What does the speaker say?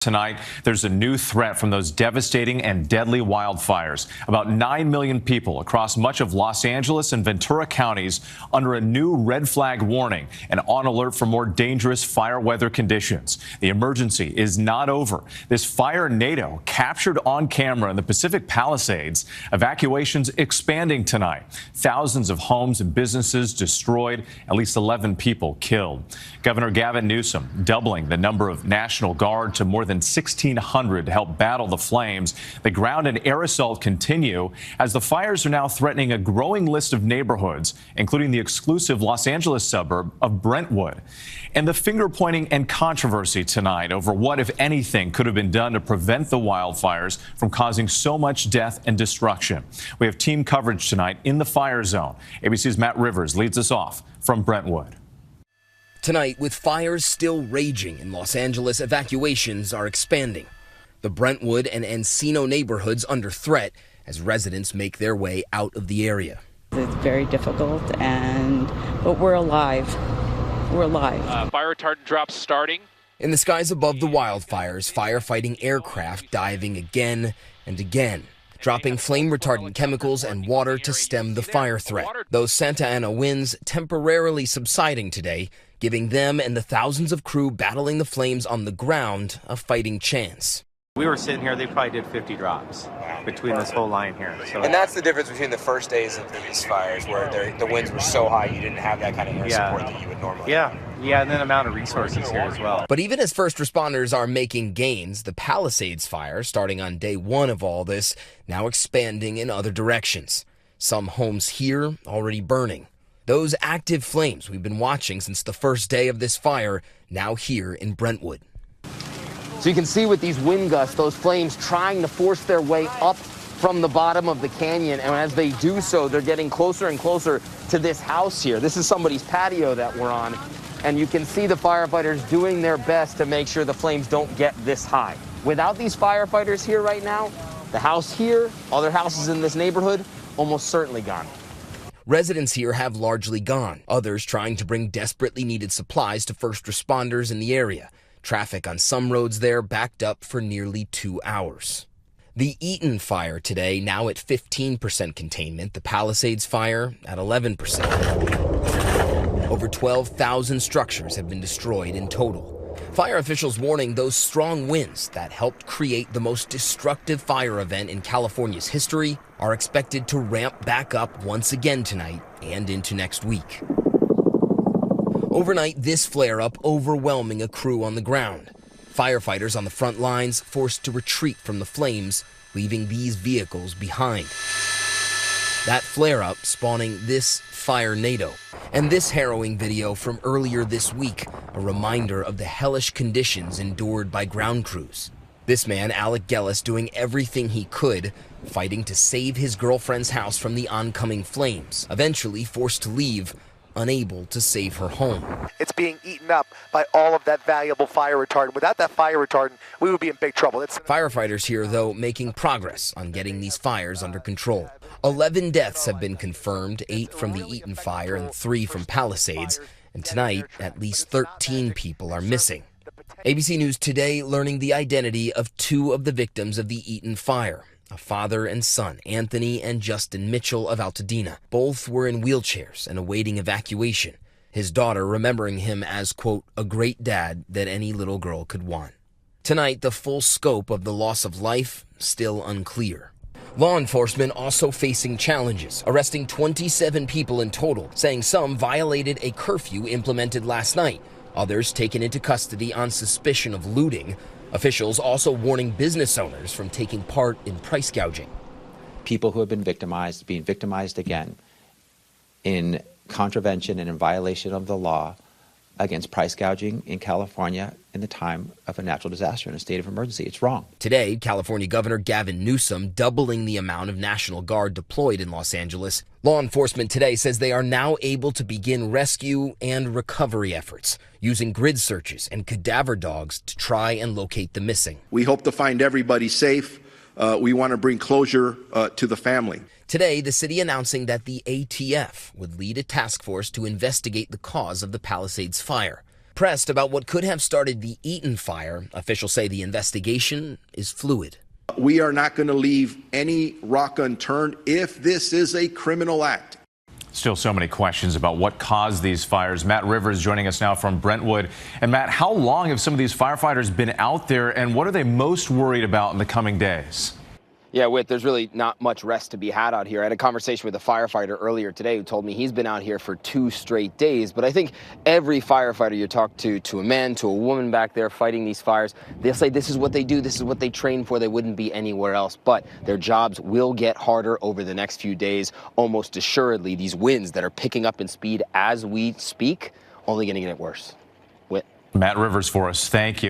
Tonight, there's a new threat from those devastating and deadly wildfires. About 9 million people across much of Los Angeles and Ventura counties under a new red flag warning and on alert for more dangerous fire weather conditions. The emergency is not over. This fire NATO captured on camera in the Pacific Palisades. Evacuations expanding tonight. Thousands of homes and businesses destroyed, at least 11 people killed. Governor Gavin Newsom doubling the number of National Guard to more than 1,600 to help battle the flames. The ground and air assault continue as the fires are now threatening a growing list of neighborhoods, including the exclusive Los Angeles suburb of Brentwood. And the finger pointing and controversy tonight over what, if anything, could have been done to prevent the wildfires from causing so much death and destruction. We have team coverage tonight in the fire zone. ABC's Matt Rivers leads us off from Brentwood. Tonight, with fires still raging in Los Angeles, evacuations are expanding. The Brentwood and Encino neighborhoods under threat as residents make their way out of the area. It's very difficult, but we're alive. We're alive. Fire retardant drops starting. In the skies above the wildfires, firefighting aircraft diving again and again, dropping flame retardant chemicals and water to stem the fire threat. Those Santa Ana winds temporarily subsiding today, giving them and the thousands of crew battling the flames on the ground a fighting chance. We were sitting here, they probably did 50 drops between this whole line here. So. And that's the difference between the first days of these fires, where the winds were so high you didn't have that kind of air support that you would normally have. Yeah, and then the amount of resources here as well. But even as first responders are making gains, the Palisades fire, starting on day one of all this, now expanding in other directions. Some homes here already burning. Those active flames we've been watching since the first day of this fire, now here in Brentwood. So you can see with these wind gusts, those flames trying to force their way up from the bottom of the canyon. And as they do so, they're getting closer and closer to this house here. This is somebody's patio that we're on. And you can see the firefighters doing their best to make sure the flames don't get this high. Without these firefighters here right now, the house here, other houses in this neighborhood, almost certainly gone. Residents here have largely gone, others trying to bring desperately needed supplies to first responders in the area. Traffic on some roads there backed up for nearly 2 hours. The Eaton fire today now at 15% containment, the Palisades fire at 11%. Over 12,000 structures have been destroyed in total. Fire officials warning those strong winds that helped create the most destructive fire event in California's history are expected to ramp back up once again tonight and into next week. Overnight, this flare-up overwhelming a crew on the ground. Firefighters on the front lines forced to retreat from the flames, leaving these vehicles behind. That flare-up spawning this fire NATO. And this harrowing video from earlier this week, a reminder of the hellish conditions endured by ground crews. This man, Alec Gellis, doing everything he could, fighting to save his girlfriend's house from the oncoming flames, eventually forced to leave, unable to save her home. It's being eaten up by all of that valuable fire retardant. Without that fire retardant, we would be in big trouble. Firefighters here, though, making progress on getting these fires under control. 11 deaths have been confirmed, 8 from the Eaton fire and 3 from Palisades. And tonight, at least 13 people are missing. ABC News Today learning the identity of 2 of the victims of the Eaton fire. A father and son, Anthony and Justin Mitchell of Altadena. Both were in wheelchairs and awaiting evacuation. His daughter remembering him as, quote, a great dad that any little girl could want. Tonight, the full scope of the loss of life still unclear. Law enforcement also facing challenges, arresting 27 people in total, saying some violated a curfew implemented last night. Others taken into custody on suspicion of looting. Officials also warning business owners from taking part in price gouging. People who have been victimized, being victimized again in contravention and in violation of the law against price gouging in California in the time of a natural disaster in a state of emergency. It's wrong. Today, California Governor Gavin Newsom doubling the amount of National Guard deployed in Los Angeles. Law enforcement today says they are now able to begin rescue and recovery efforts, using grid searches and cadaver dogs to try and locate the missing. We hope to find everybody safe. We want to bring closure to the family. Today, the city announcing that the ATF would lead a task force to investigate the cause of the Palisades fire. pressed about what could have started the Eaton fire, officials say the investigation is fluid. We are not going to leave any rock unturned if this is a criminal act. Still so many questions about what caused these fires. Matt Rivers joining us now from Brentwood. And Matt, how long have some of these firefighters been out there, and what are they most worried about in the coming days? Yeah, Whit, there's really not much rest to be had out here. I had a conversation with a firefighter earlier today who told me he's been out here for 2 straight days. But I think every firefighter you talk to a man, to a woman back there fighting these fires, they'll say this is what they do, this is what they train for, they wouldn't be anywhere else. But their jobs will get harder over the next few days. Almost assuredly, these winds that are picking up in speed as we speak, only going to get worse. Whit. Matt Rivers for us, thank you.